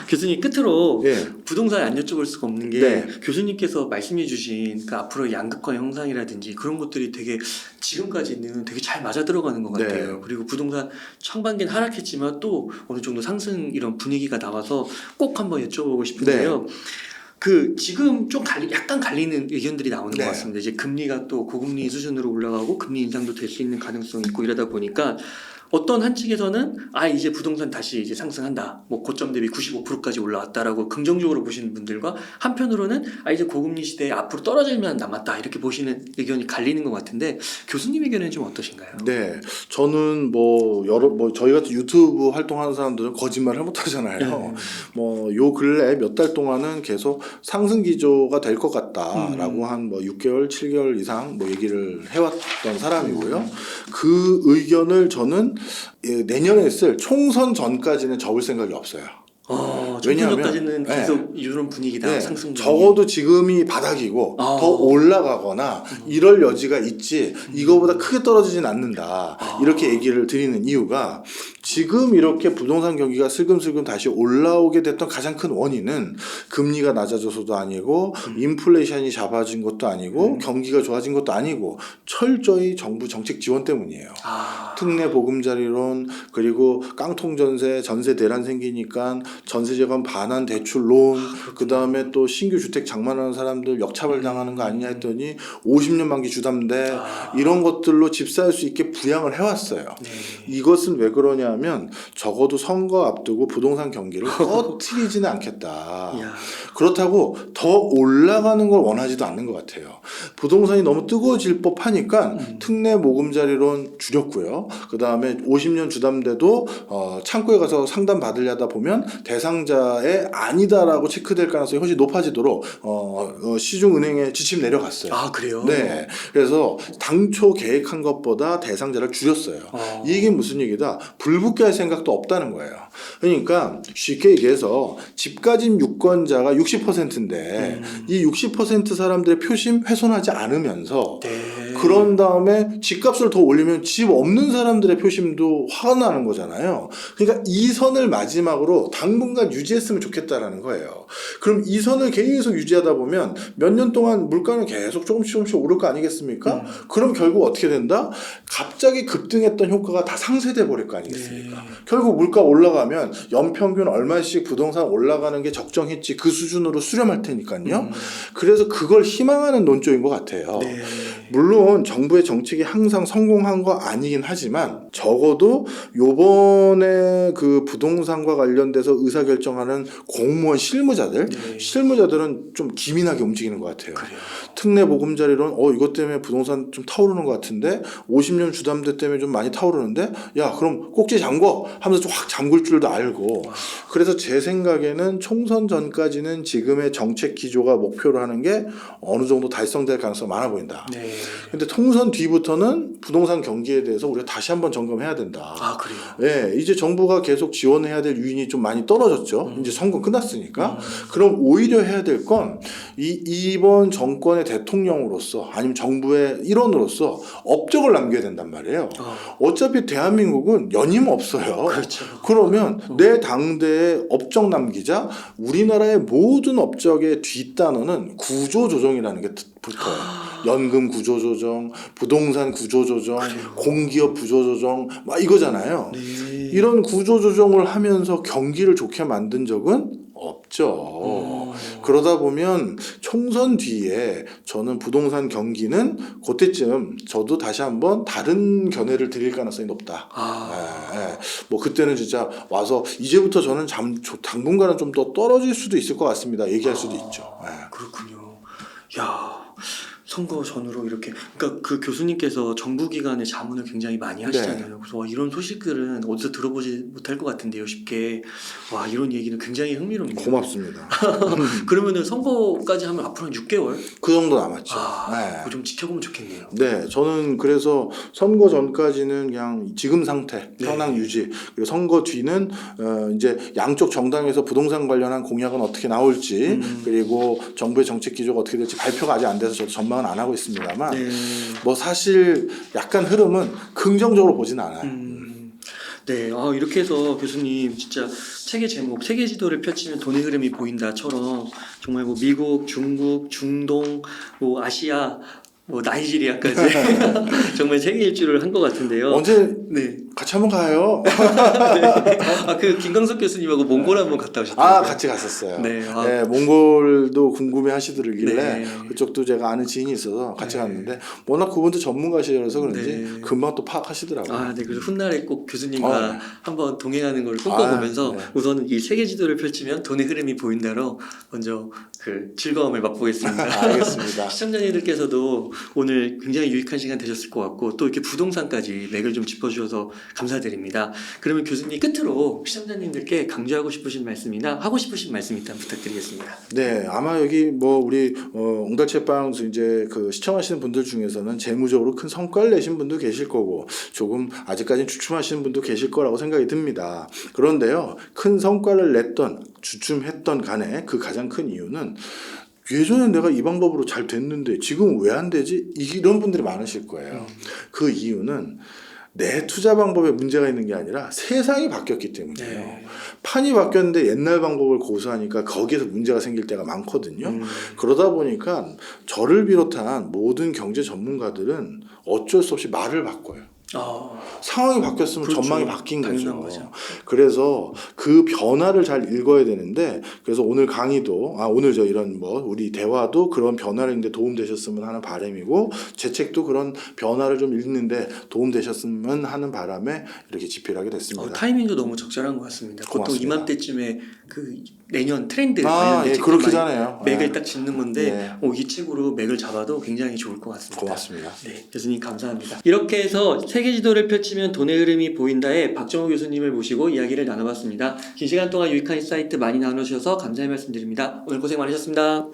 교수님 끝으로 예. 부동산 안 여쭤볼 수가 없는 게 네. 교수님께서 말씀해주신 그 앞으로 양극화 형상이라든지 그런 것들이 되게 지금까지는 되게 잘 맞아 들어가는 것 같아요. 네. 그리고 부동산 상반기는 하락했지만 또 어느 정도 상승 이런 분위기가 나와서 꼭 꼭 한번 여쭤보고 싶은데요. 그 지금 좀 약간 갈리는 의견들이 나오는 것 같습니다. 이제 금리가 또 고금리 수준으로 올라가고 금리 인상도 될 수 있는 가능성이 있고 이러다 보니까 어떤 한 측에서는 이제 부동산 다시 이제 상승한다. 뭐 고점 대비 95%까지 올라왔다라고 긍정적으로 보시는 분들과 한편으로는 이제 고금리 시대에 앞으로 떨어질만 남았다. 이렇게 보시는 의견이 갈리는 것 같은데 교수님 의견은 좀 어떠신가요? 네, 저는 저희 같은 유튜브 활동하는 사람들은 거짓말을 못 하잖아요. 요 근래 몇 달 동안은 계속 상승 기조가 될 것 같다라고 한 6개월, 7개월 이상 얘기를 해왔던 사람이고요. 그 의견을 저는 내년에 쓸 총선 전까지는 접을 생각이 없어요. 왜냐하면 계속 이런 분위기다. 상승 분위기. 적어도 지금이 바닥이고 더 올라가거나 이럴 여지가 있지 이거보다 크게 떨어지진 않는다. 이렇게 얘기를 드리는 이유가 지금 이렇게 부동산 경기가 슬금슬금 다시 올라오게 됐던 가장 큰 원인은 금리가 낮아져서도 아니고 인플레이션이 잡아진 것도 아니고 경기가 좋아진 것도 아니고 철저히 정부 정책 지원 때문이에요. 특례 보금자리론 그리고 깡통 전세 대란 생기니까 전세재건 반환 대출 론 그다음에 또 신규 주택 장만하는 사람들 역차별 당하는 거 아니냐 했더니 50년 만기 주담대 이런 것들로 집 살 수 있게 부양을 해왔어요. 이것은 왜 그러냐면 적어도 선거 앞두고 부동산 경기를 꺼트리지는 않겠다. 그렇다고 더 올라가는 걸 원하지도 않는 것 같아요. 부동산이 너무 뜨거워질 법하니까 특례 모금자리론 줄였고요. 그다음에 50년 주담대도 창구에 가서 상담 받으려다 보면 대상자의 아니다라고 체크될 가능성이 훨씬 높아지도록 시중은행에 지침 내려갔어요. 그래요? 네. 그래서 당초 계획한 것보다 대상자를 줄였어요. 이게 무슨 얘기다? 불붙게 할 생각도 없다는 거예요. 그러니까 쉽게 얘기해서 집 가진 유권자가 60%인데 이 60% 사람들의 표심 훼손하지 않으면서 그런 다음에 집값을 더 올리면 집 없는 사람들의 표심도 화가 나는 거잖아요. 그러니까 이 선을 마지막으로 당분간 유지했으면 좋겠다라는 거예요. 그럼 이 선을 계속 유지하다 보면 몇 년 동안 물가는 계속 조금씩 오를 거 아니겠습니까? 그럼 결국 어떻게 된다? 갑자기 급등했던 효과가 다 상쇄돼 버릴 거 아니겠습니까? 결국 물가 올라가면 연평균 얼마씩 부동산 올라가는 게 적정했지 그 수준으로 수렴할 테니까요. 그래서 그걸 희망하는 논조인 것 같아요. 물론 정부의 정책이 항상 성공한 거 아니긴 하지만 적어도 요번에 그 부동산과 관련돼서 의사결정하는 공무원 실무자들은 좀 기민하게 움직이는 것 같아요. 특례 보금자리론 이것 때문에 부동산 좀 타오르는 것 같은데 50년 주담대 때문에 좀 많이 타오르는데 야 그럼 꼭지 잠궈 하면서 좀 확 잠글 줄도 알고 그래서 제 생각에는 총선 전까지는 지금의 정책 기조가 목표로 하는 게 어느 정도 달성될 가능성이 많아 보인다. 근데 총선 뒤부터는 부동산 경기에 대해서 우리가 다시 한번 점검해야 된다. 그래요? 이제 정부가 계속 지원해야 될 유인이 좀 많이 떨어졌죠. 이제 선거 끝났으니까. 그럼 오히려 해야 될 건 이번 정권의 대통령으로서 아니면 정부의 일원으로서 업적을 남겨야 된단 말이에요. 어차피 대한민국은 연임 없어요. 그렇죠. 그러면 내 당대에 업적 남기자 우리나라의 모든 업적의 뒷단어는 구조조정이라는 게 붙어요. 연금 구조조정, 부동산 구조조정, 공기업 구조조정 막 이거잖아요. 이런 구조조정을 하면서 경기를 좋게 만든 적은 없죠. 그러다 보면 총선 뒤에 저는 부동산 경기는 그때쯤 저도 다시 한번 다른 견해를 드릴 가능성이 높다. 그때는 진짜 와서 이제부터 저는 당분간은 좀 더 떨어질 수도 있을 것 같습니다. 얘기할 수도 있죠. 그렇군요. 선거 전후로 이렇게 그러니까 그 교수님께서 정부기관의 자문을 굉장히 많이 하시잖아요. 그래서 이런 소식들은 어디서 들어보지 못할 것 같은데요. 쉽게 이런 얘기는 굉장히 흥미롭네요. 고맙습니다. 그러면은 선거까지 하면 앞으로 한 6개월? 그 정도 남았죠. 그거 좀 지켜보면 좋겠네요. 네, 저는 그래서 선거 전까지는 그냥 지금 상태 현황 유지 그리고 선거 뒤는 이제 양쪽 정당에서 부동산 관련한 공약은 어떻게 나올지 그리고 정부의 정책 기조가 어떻게 될지 발표가 아직 안 돼서 저도 전망은 안 하고 있습니다만 사실 약간 흐름은 긍정적으로 보진 않아요. 이렇게 해서 교수님 진짜 책의 제목 세계 지도를 펼치면 돈의 흐름이 보인다처럼 정말 미국, 중국, 중동, 아시아 나이지리아까지 정말 세계 일주를 한 것 같은데요. 언제 같이 한번 가요. 그 김광석 교수님하고 몽골 한번 갔다 오셨다고요? 아, 같이 갔었어요. 네. 네, 몽골도 궁금해 하시더길래 네. 그쪽도 제가 아는 지인이 있어서 같이 네. 갔는데 워낙 그분도 전문가시라서 그런지 네. 금방 또 파악하시더라고요. 네. 그래서 훗날에 꼭 교수님과 네. 한번 동행하는 걸 꿈꿔보면서 네. 우선 이 세계 지도를 펼치면 돈의 흐름이 보인다로 먼저 그 즐거움을 맛보겠습니다. 알겠습니다. 시청자님들께서도 오늘 굉장히 유익한 시간 되셨을 것 같고 또 이렇게 부동산까지 맥을 좀 짚어주셔서 감사드립니다. 그러면 교수님 끝으로 시청자님들께 강조하고 싶으신 말씀이나 하고 싶으신 말씀 있다면 부탁드리겠습니다. 네, 아마 여기 뭐 우리 옹달채빵 이제 그 시청하시는 분들 중에서는 재무적으로 큰 성과를 내신 분도 계실 거고 조금 아직까지 주춤하시는 분도 계실 거라고 생각이 듭니다. 그런데요, 큰 성과를 냈던 주춤했던 간에 그 가장 큰 이유는 예전에 내가 이 방법으로 잘 됐는데 지금 왜 안 되지? 이런 분들이 많으실 거예요. 그 이유는 내 투자 방법에 문제가 있는 게 아니라 세상이 바뀌었기 때문이에요. 네. 판이 바뀌었는데 옛날 방법을 고수하니까 거기에서 문제가 생길 때가 많거든요. 그러다 보니까 저를 비롯한 모든 경제 전문가들은 어쩔 수 없이 말을 바꿔요. 상황이 바뀌었으면 그렇죠. 전망이 바뀐 당연한 거죠. 거죠. 그래서 그 변화를 잘 읽어야 되는데 그래서 오늘 강의도 오늘 저 이런 뭐 우리 대화도 그런 변화를 읽는데 도움 되셨으면 하는 바람이고 제 책도 그런 변화를 좀 읽는데 도움 되셨으면 하는 바람에 이렇게 집필하게 됐습니다. 타이밍도 너무 적절한 것 같습니다. 보통 고맙습니다. 이맘때쯤에 그 내년 트렌드 예, 관련된 책들 그렇게 많이 하네요. 맥을 딱 짚는 건데 네. 이 책으로 맥을 잡아도 굉장히 좋을 것 같습니다. 고맙습니다. 네, 교수님 감사합니다. 이렇게 해서 세계 지도를 펼치면 돈의 흐름이 보인다에 박정호 교수님을 모시고 이야기를 나눠봤습니다. 긴 시간 동안 유익한 인사이트 많이 나누셔서 감사의 말씀드립니다. 오늘 고생 많으셨습니다.